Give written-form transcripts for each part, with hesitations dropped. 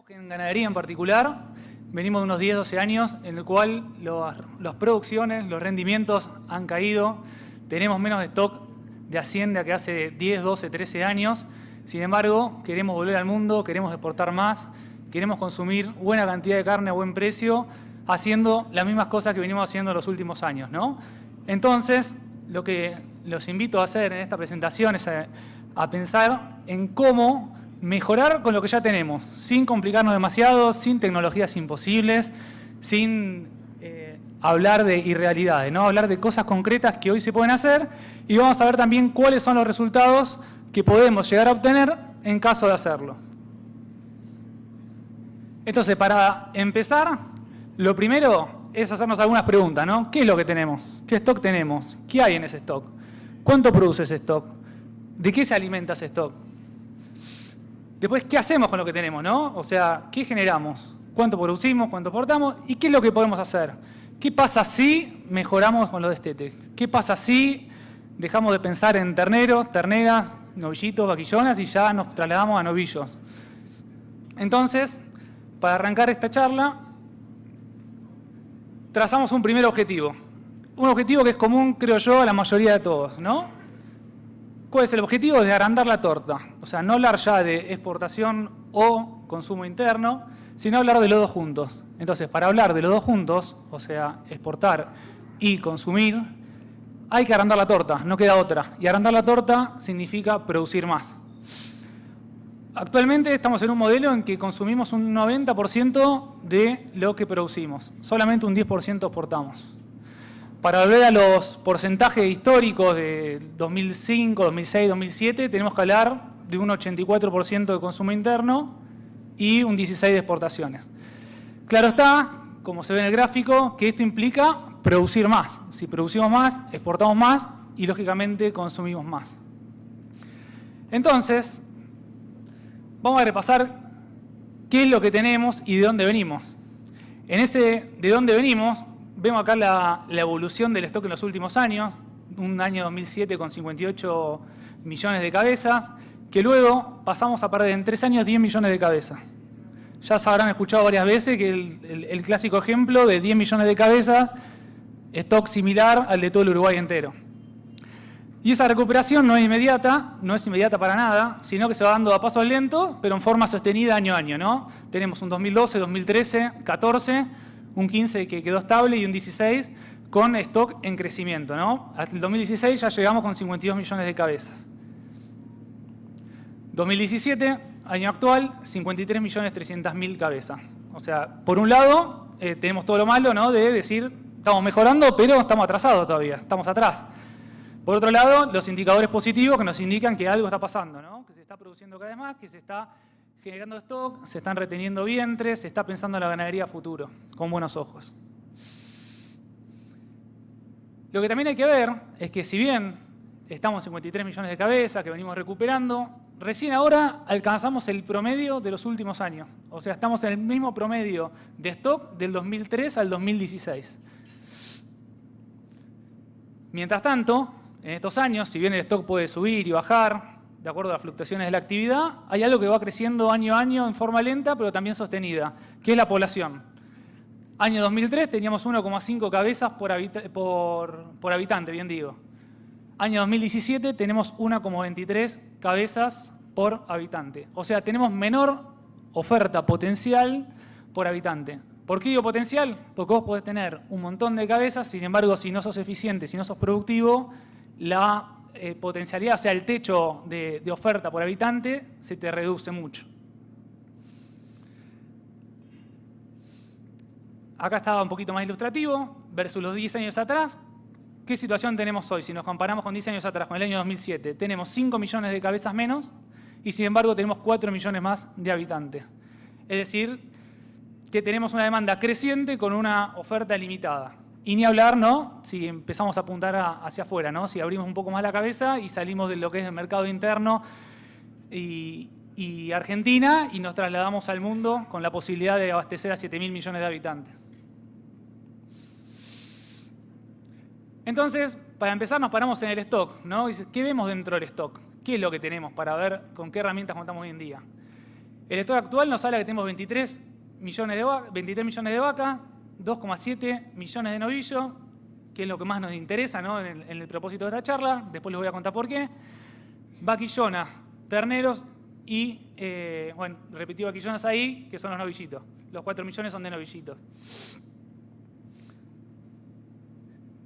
Que en ganadería en particular, venimos de unos 10, 12 años en el cual las producciones, los rendimientos han caído, tenemos menos stock de hacienda que hace 10, 12, 13 años, sin embargo, queremos volver al mundo, queremos exportar más, queremos consumir buena cantidad de carne a buen precio, haciendo las mismas cosas que venimos haciendo en los últimos años, ¿no? Entonces, lo que los invito a hacer en esta presentación es a pensar en cómo mejorar con lo que ya tenemos, sin complicarnos demasiado, sin tecnologías imposibles, sin hablar de irrealidades, ¿no? Hablar de cosas concretas que hoy se pueden hacer y vamos a ver también cuáles son los resultados que podemos llegar a obtener en caso de hacerlo. Entonces, para empezar, lo primero es hacernos algunas preguntas, ¿no? ¿Qué es lo que tenemos? ¿Qué stock tenemos? ¿Qué hay en ese stock? ¿Cuánto produce ese stock? ¿De qué se alimenta ese stock? Después, ¿qué hacemos con lo que tenemos, no? O sea, ¿qué generamos? ¿Cuánto producimos? ¿Cuánto exportamos? ¿Y qué es lo que podemos hacer? ¿Qué pasa si mejoramos con lo de Estetec? ¿Qué pasa si dejamos de pensar en terneros, terneras, novillitos, vaquillonas y ya nos trasladamos a novillos? Entonces, para arrancar esta charla, trazamos un primer objetivo. Un objetivo que es común, creo yo, a la mayoría de todos, ¿no? ¿Cuál es el objetivo? De agrandar la torta. O sea, no hablar ya de exportación o consumo interno, sino hablar de los dos juntos. Entonces, para hablar de los dos juntos, o sea, exportar y consumir, hay que agrandar la torta, no queda otra. Y agrandar la torta significa producir más. Actualmente estamos en un modelo en que consumimos un 90% de lo que producimos. Solamente un 10% exportamos. Para volver a los porcentajes históricos de 2005, 2006, 2007, tenemos que hablar de un 84% de consumo interno y un 16% de exportaciones. Claro está, como se ve en el gráfico, que esto implica producir más. Si producimos más, exportamos más y, lógicamente, consumimos más. Entonces, vamos a repasar qué es lo que tenemos y de dónde venimos. En ese de dónde venimos, vemos acá la evolución del stock en los últimos años, un año 2007 con 58 millones de cabezas, que luego pasamos a perder en 3 años 10 millones de cabezas. Ya se habrán escuchado varias veces que el clásico ejemplo de 10 millones de cabezas, stock similar al de todo el Uruguay entero. Y esa recuperación no es inmediata para nada, sino que se va dando a pasos lentos, pero en forma sostenida año a año, ¿no? Tenemos un 2012, 2013, 14, un 15 que quedó estable y un 16 con stock en crecimiento, ¿no? Hasta el 2016 ya llegamos con 52 millones de cabezas. 2017, año actual, 53.300.000 cabezas. O sea, por un lado, tenemos todo lo malo, ¿no? De decir, estamos mejorando, pero estamos atrasados todavía, estamos atrás. Por otro lado, los indicadores positivos que nos indican que algo está pasando, ¿no? Que se está produciendo cada vez más, que se está generando stock, se están reteniendo vientres, se está pensando en la ganadería a futuro, con buenos ojos. Lo que también hay que ver es que si bien estamos en 53 millones de cabezas, que venimos recuperando, recién ahora alcanzamos el promedio de los últimos años. O sea, estamos en el mismo promedio de stock del 2003 al 2016. Mientras tanto, en estos años, si bien el stock puede subir y bajar, de acuerdo a las fluctuaciones de la actividad, hay algo que va creciendo año a año en forma lenta, pero también sostenida, que es la población. Año 2003 teníamos 1,5 cabezas por habitante, bien digo. Año 2017 tenemos 1,23 cabezas por habitante. O sea, tenemos menor oferta potencial por habitante. ¿Por qué digo potencial? Porque vos podés tener un montón de cabezas, sin embargo, si no sos eficiente, si no sos productivo, la potencialidad, o sea, el techo de oferta por habitante se te reduce mucho. Acá estaba un poquito más ilustrativo, versus los 10 años atrás. ¿Qué situación tenemos hoy? Si nos comparamos con 10 años atrás, con el año 2007, tenemos 5 millones de cabezas menos y, sin embargo, tenemos 4 millones más de habitantes. Es decir, que tenemos una demanda creciente con una oferta limitada. Y ni hablar, ¿no? Si empezamos a apuntar hacia afuera, ¿no? Si abrimos un poco más la cabeza y salimos de lo que es el mercado interno y Argentina y nos trasladamos al mundo con la posibilidad de abastecer a 7.000 millones de habitantes. Entonces, para empezar, nos paramos en el stock, ¿no? ¿Qué vemos dentro del stock? ¿Qué es lo que tenemos para ver con qué herramientas contamos hoy en día? El stock actual nos habla que tenemos 23 millones de vacas, 2,7 millones de novillos, que es lo que más nos interesa, ¿no? en el propósito de esta charla. Después les voy a contar por qué. Vaquillonas, terneros y, bueno, repetí vaquillonas ahí, que son los novillitos. Los 4 millones son de novillitos.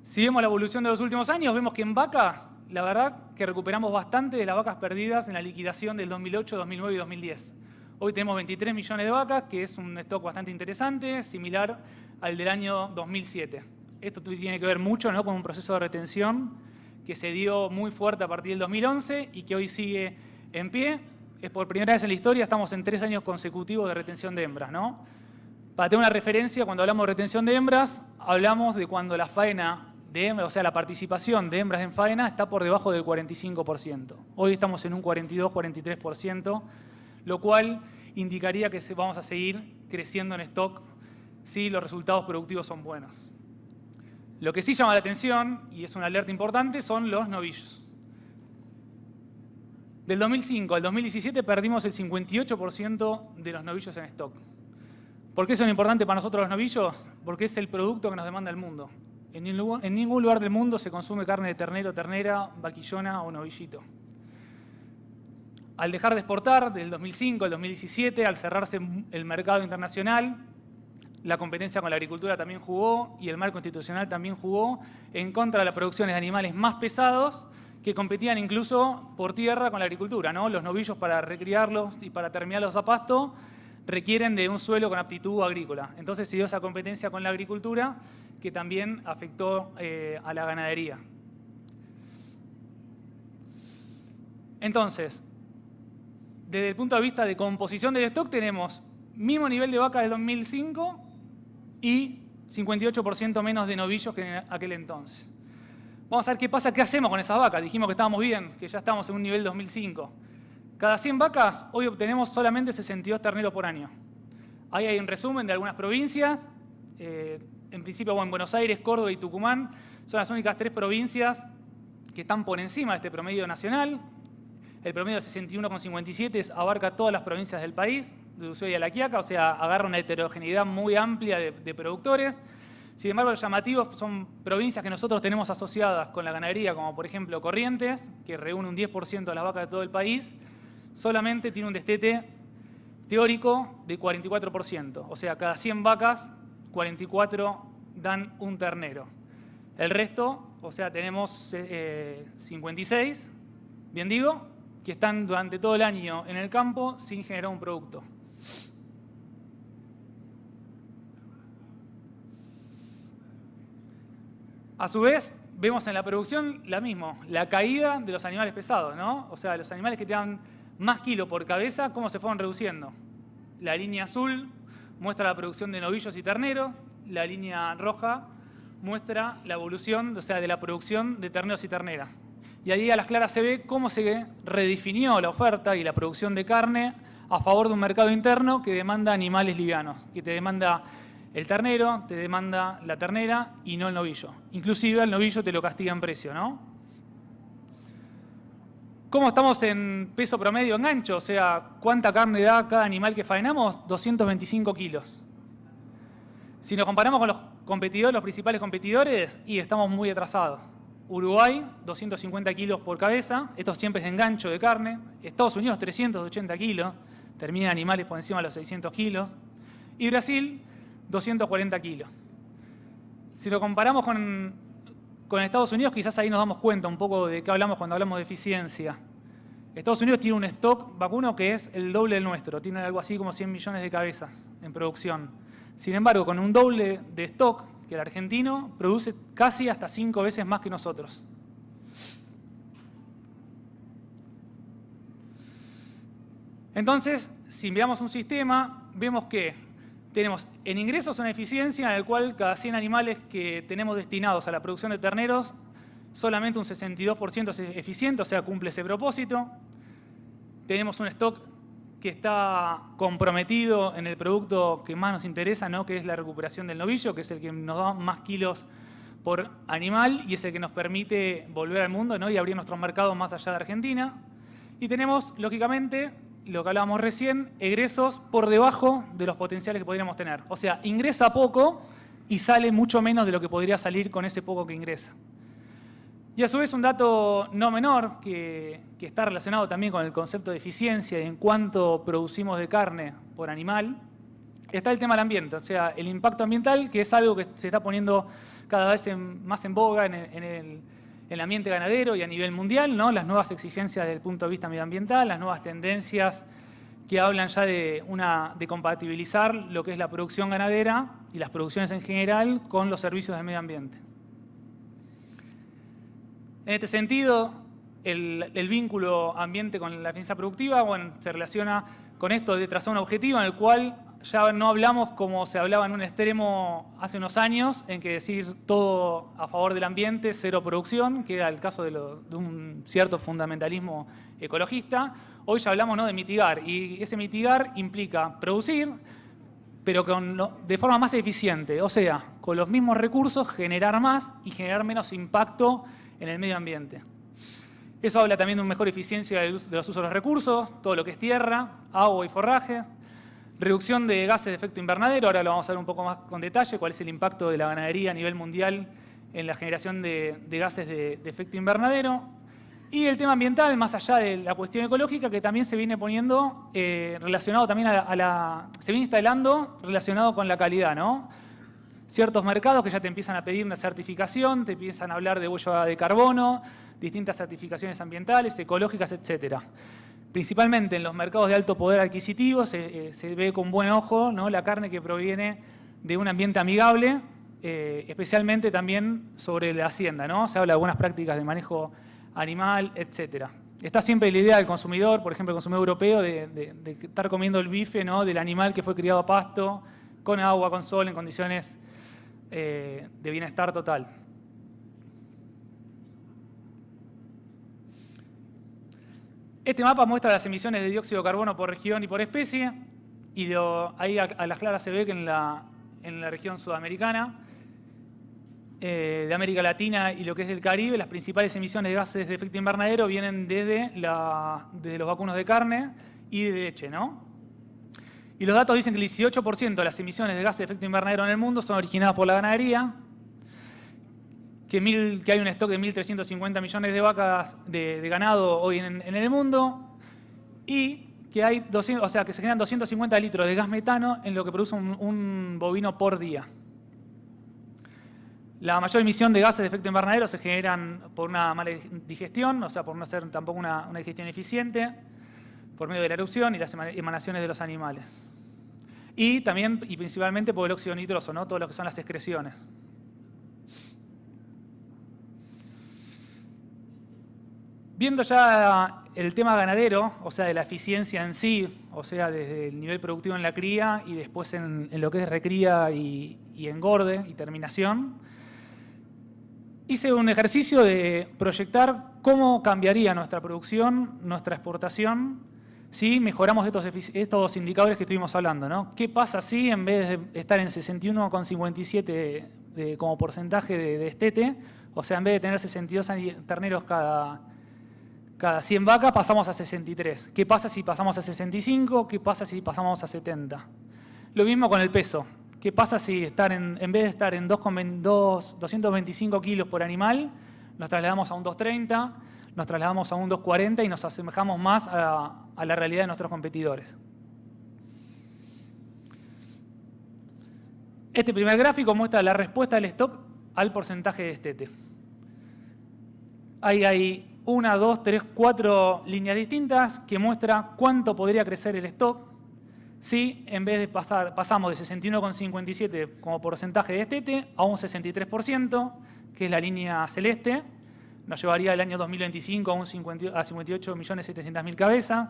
Si vemos la evolución de los últimos años, vemos que en vacas, la verdad que recuperamos bastante de las vacas perdidas en la liquidación del 2008, 2009 y 2010. Hoy tenemos 23 millones de vacas, que es un stock bastante interesante, similar al del año 2007. Esto tiene que ver mucho, ¿no?, con un proceso de retención que se dio muy fuerte a partir del 2011 y que hoy sigue en pie. Es por primera vez en la historia, estamos en 3 años consecutivos de retención de hembras, ¿no? Para tener una referencia, cuando hablamos de retención de hembras, hablamos de cuando la faena de hembras, o sea, la participación de hembras en faena está por debajo del 45%. Hoy estamos en un 42-43%, lo cual indicaría que vamos a seguir creciendo en stock si los resultados productivos son buenos. Lo que sí llama la atención, y es una alerta importante, son los novillos. Del 2005 al 2017 perdimos el 58% de los novillos en stock. ¿Por qué son importantes para nosotros los novillos? Porque es el producto que nos demanda el mundo. En ningún lugar del mundo se consume carne de ternero, ternera, vaquillona o novillito. Al dejar de exportar, del 2005 al 2017, al cerrarse el mercado internacional, la competencia con la agricultura también jugó y el marco institucional también jugó en contra de las producciones de animales más pesados que competían incluso por tierra con la agricultura, ¿no? Los novillos, para recriarlos y para terminarlos a pasto, requieren de un suelo con aptitud agrícola. Entonces se dio esa competencia con la agricultura que también afectó a la ganadería. Entonces, desde el punto de vista de composición del stock, tenemos mismo nivel de vaca del 2005 y 58% menos de novillos que en aquel entonces. Vamos a ver qué pasa, qué hacemos con esas vacas. Dijimos que estábamos bien, que ya estamos en un nivel 2005. Cada 100 vacas, hoy obtenemos solamente 62 terneros por año. Ahí hay un resumen de algunas provincias. En principio, bueno, en Buenos Aires, Córdoba y Tucumán son las únicas 3 provincias que están por encima de este promedio nacional. El promedio de 61,57 abarca todas las provincias del país, de Ushuaia a La Quiaca, o sea, agarra una heterogeneidad muy amplia de productores. Sin embargo, los llamativos son provincias que nosotros tenemos asociadas con la ganadería, como por ejemplo Corrientes, que reúne un 10% de las vacas de todo el país, solamente tiene un destete teórico de 44%. O sea, cada 100 vacas, 44 dan un ternero. El resto, o sea, tenemos 56, bien digo, que están durante todo el año en el campo sin generar un producto. A su vez, vemos en la producción la caída de los animales pesados, ¿no? O sea, los animales que te dan más kilo por cabeza, cómo se fueron reduciendo. La línea azul muestra la producción de novillos y terneros, la línea roja muestra la evolución, o sea, de la producción de terneros y terneras. Y ahí a las claras se ve cómo se redefinió la oferta y la producción de carne a favor de un mercado interno que demanda animales livianos, que te demanda el ternero, te demanda la ternera y no el novillo. Inclusive el novillo te lo castiga en precio, ¿no? ¿Cómo estamos en peso promedio en gancho? O sea, ¿cuánta carne da cada animal que faenamos? 225 kilos. Si nos comparamos con los competidores, los principales competidores, y estamos muy atrasados. Uruguay, 250 kilos por cabeza, esto siempre es en gancho de carne. Estados Unidos, 380 kilos, terminan animales por encima de los 600 kilos. Y Brasil, 240 kilos. Si lo comparamos con Estados Unidos, quizás ahí nos damos cuenta un poco de qué hablamos cuando hablamos de eficiencia. Estados Unidos tiene un stock vacuno que es el doble del nuestro, tiene algo así como 100 millones de cabezas en producción. Sin embargo, con un doble de stock que el argentino, produce casi hasta 5 veces más que nosotros. Entonces, si miramos un sistema, vemos que tenemos en ingresos una eficiencia en la cual cada 100 animales que tenemos destinados a la producción de terneros, solamente un 62% es eficiente, o sea, cumple ese propósito. Tenemos un stock que está comprometido en el producto que más nos interesa, ¿no?, que es la recuperación del novillo, que es el que nos da más kilos por animal y es el que nos permite volver al mundo, ¿no?, y abrir nuestros mercados más allá de Argentina. Y tenemos, lógicamente, lo que hablábamos recién, egresos por debajo de los potenciales que podríamos tener. O sea, ingresa poco y sale mucho menos de lo que podría salir con ese poco que ingresa. Y a su vez un dato no menor, que está relacionado también con el concepto de eficiencia y en cuánto producimos de carne por animal, está el tema del ambiente, o sea, el impacto ambiental, que es algo que se está poniendo cada vez más en boga en el ambiente ganadero y a nivel mundial, ¿no? Las nuevas exigencias desde el punto de vista medioambiental, las nuevas tendencias que hablan ya de compatibilizar lo que es la producción ganadera y las producciones en general con los servicios del medio ambiente. En este sentido, el vínculo ambiente con la eficiencia productiva, bueno, se relaciona con esto de trazar un objetivo en el cual ya no hablamos como se hablaba en un extremo hace unos años, en que decir todo a favor del ambiente, cero producción, que era el caso de un cierto fundamentalismo ecologista. Hoy ya hablamos, ¿no?, de mitigar, y ese mitigar implica producir, pero de forma más eficiente, o sea, con los mismos recursos generar más y generar menos impacto en el medio ambiente. Eso habla también de una mejor eficiencia de los usos de los recursos, todo lo que es tierra, agua y forrajes, reducción de gases de efecto invernadero, ahora lo vamos a ver un poco más con detalle, cuál es el impacto de la ganadería a nivel mundial en la generación de gases de efecto invernadero, y el tema ambiental, más allá de la cuestión ecológica, que también se viene poniendo relacionado también se viene instalando relacionado con la calidad, ¿no? Ciertos mercados que ya te empiezan a pedir una certificación, te empiezan a hablar de huella de carbono, distintas certificaciones ambientales, ecológicas, etcétera. Principalmente en los mercados de alto poder adquisitivo se ve con buen ojo, ¿no?, la carne que proviene de un ambiente amigable, especialmente también sobre la hacienda, ¿no? Se habla de buenas prácticas de manejo animal, etcétera. Está siempre la idea del consumidor, por ejemplo el consumidor europeo, de estar comiendo el bife, ¿no?, del animal que fue criado a pasto, con agua, con sol, en condiciones de bienestar total. Este mapa muestra las emisiones de dióxido de carbono por región y por especie, y ahí a las claras se ve que en la región sudamericana, de América Latina y lo que es del Caribe, las principales emisiones de gases de efecto invernadero vienen desde los vacunos de carne y de leche, ¿no? Y los datos dicen que el 18% de las emisiones de gases de efecto invernadero en el mundo son originadas por la ganadería, que hay un stock de 1.350 millones de vacas de ganado hoy en el mundo, y que que se generan 250 litros de gas metano en lo que produce un bovino por día. La mayor emisión de gases de efecto invernadero se generan por una mala digestión, o sea, por no hacer tampoco una digestión eficiente, por medio de la erupción y las emanaciones de los animales. Y también, y principalmente, por el óxido nitroso, ¿no?, todo lo que son las excreciones. Viendo ya el tema ganadero, o sea, de la eficiencia en sí, o sea, desde el nivel productivo en la cría y después en lo que es recría y engorde y terminación, hice un ejercicio de proyectar cómo cambiaría nuestra producción, nuestra exportación, si mejoramos estos indicadores que estuvimos hablando, ¿no? ¿Qué pasa si en vez de estar en 61,57 como porcentaje de destete, o sea, en vez de tener 62 terneros cada 100 vacas, pasamos a 63? ¿Qué pasa si pasamos a 65? ¿Qué pasa si pasamos a 70? Lo mismo con el peso. ¿Qué pasa si en vez de estar en 225 kilos por animal, nos trasladamos a un 230, nos trasladamos a un 240 y nos asemejamos más a la realidad de nuestros competidores? Este primer gráfico muestra la respuesta del stock al porcentaje de destete. Ahí hay 1, 2, 3, 4 líneas distintas que muestran cuánto podría crecer el stock si en vez de pasamos de 61,57 como porcentaje de destete a un 63%, que es la línea celeste, nos llevaría el año 2025 a 58.700.000 cabezas.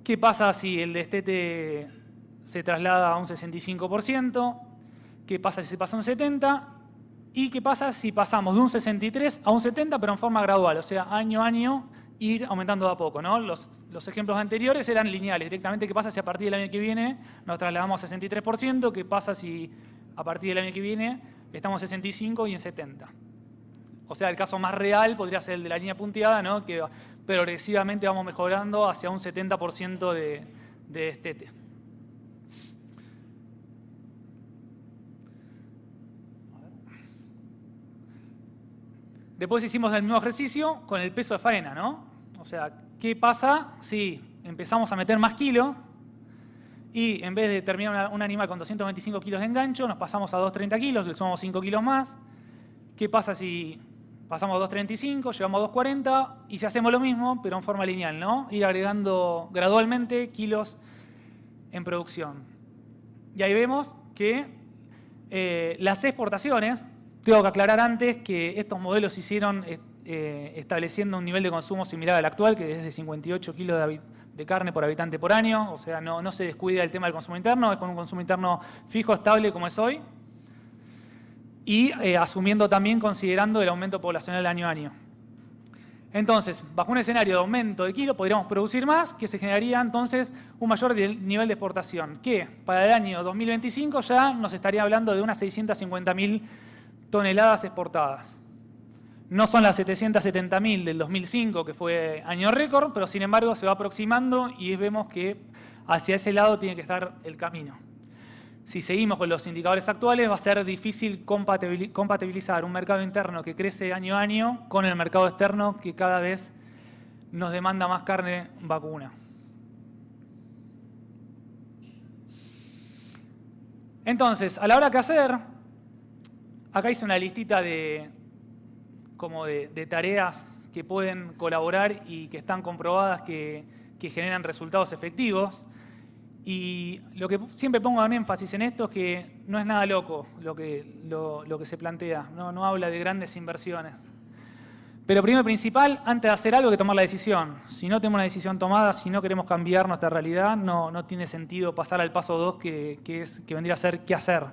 ¿Qué pasa si el destete se traslada a un 65%? ¿Qué pasa si se pasa a un 70%? ¿Y qué pasa si pasamos de un 63 a un 70, pero en forma gradual? O sea, año a año, ir aumentando de a poco, ¿no? Los ejemplos anteriores eran lineales. Directamente, ¿qué pasa si a partir del año que viene nos trasladamos a 63%? ¿Qué pasa si a partir del año que viene estamos en 65 y en 70? O sea, el caso más real podría ser el de la línea punteada, ¿no?, que progresivamente vamos mejorando hacia un 70% de destete. Después hicimos el mismo ejercicio con el peso de faena, ¿no? O sea, ¿qué pasa si empezamos a meter más kilos y en vez de terminar un animal con 225 kilos de engancho, nos pasamos a 230 kilos, le sumamos 5 kilos más? ¿Qué pasa si pasamos a 235, llegamos a 240 y si hacemos lo mismo, pero en forma lineal, ¿no? Ir agregando gradualmente kilos en producción. Y ahí vemos que las exportaciones, tengo que aclarar antes que estos modelos se hicieron estableciendo un nivel de consumo similar al actual, que es de 58 kilos de carne por habitante por año, o sea, no se descuida el tema del consumo interno, es con un consumo interno fijo, estable como es hoy, y asumiendo también, considerando el aumento poblacional año a año. Entonces, bajo un escenario de aumento de kilos, podríamos producir más, que se generaría entonces un mayor nivel de exportación, que para el año 2025 ya nos estaría hablando de unas 650.000 toneladas exportadas. No son las 770.000 del 2005, que fue año récord, pero sin embargo se va aproximando y vemos que hacia ese lado tiene que estar el camino. Si seguimos con los indicadores actuales, va a ser difícil compatibilizar un mercado interno que crece año a año con el mercado externo que cada vez nos demanda más carne vacuna. Entonces, a la hora que hacer, acá hice una listita de tareas que pueden colaborar y que están comprobadas que generan resultados efectivos. Y lo que siempre pongo en énfasis en esto es que no es nada loco lo que se plantea, no habla de grandes inversiones. Pero primero y principal, antes de hacer algo hay que tomar la decisión. Si no tenemos una decisión tomada, si no queremos cambiar nuestra realidad, no tiene sentido pasar al paso 2, que vendría a ser qué hacer.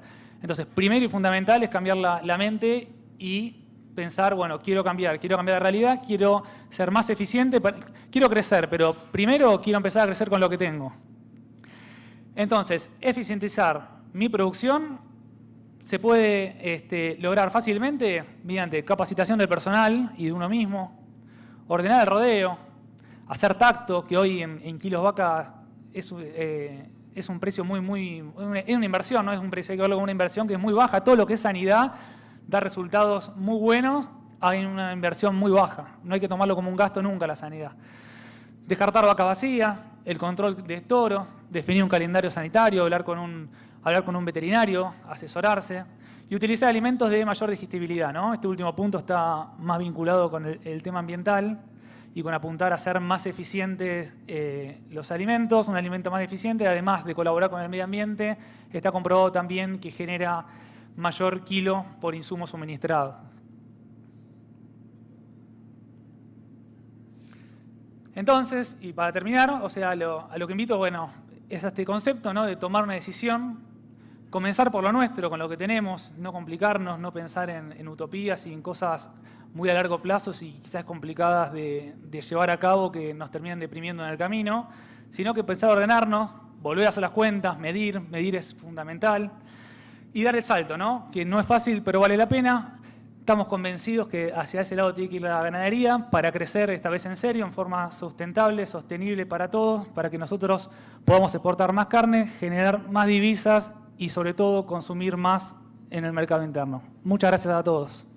Entonces, primero y fundamental es cambiar la mente y pensar, bueno, quiero cambiar de realidad, quiero ser más eficiente, quiero crecer, pero primero quiero empezar a crecer con lo que tengo. Entonces, eficientizar mi producción se puede lograr fácilmente mediante capacitación del personal y de uno mismo, ordenar el rodeo, hacer tacto, que hoy en kilos vaca es un precio es una inversión, no es un precio, hay que verlo como una inversión que es muy baja. Todo lo que es sanidad da resultados muy buenos, hay una inversión muy baja. No hay que tomarlo como un gasto nunca la sanidad. Descartar vacas vacías, el control de estoros, definir un calendario sanitario, hablar con un veterinario, asesorarse y utilizar alimentos de mayor digestibilidad, ¿no? Este último punto está más vinculado con el tema ambiental y con apuntar a ser más eficientes los alimentos. Un alimento más eficiente, además de colaborar con el medio ambiente, está comprobado también que genera mayor kilo por insumo suministrado. Entonces, y para terminar, o sea, a lo que invito, bueno, es a este concepto, ¿no?, de tomar una decisión, comenzar por lo nuestro, con lo que tenemos, no complicarnos, no pensar en utopías y en cosas muy a largo plazo y quizás complicadas de llevar a cabo que nos terminan deprimiendo en el camino, sino que pensar ordenarnos, volver a hacer las cuentas, medir es fundamental y dar el salto, ¿no?, que no es fácil pero vale la pena. Estamos convencidos que hacia ese lado tiene que ir la ganadería para crecer esta vez en serio, en forma sustentable, sostenible para todos, para que nosotros podamos exportar más carne, generar más divisas y sobre todo consumir más en el mercado interno. Muchas gracias a todos.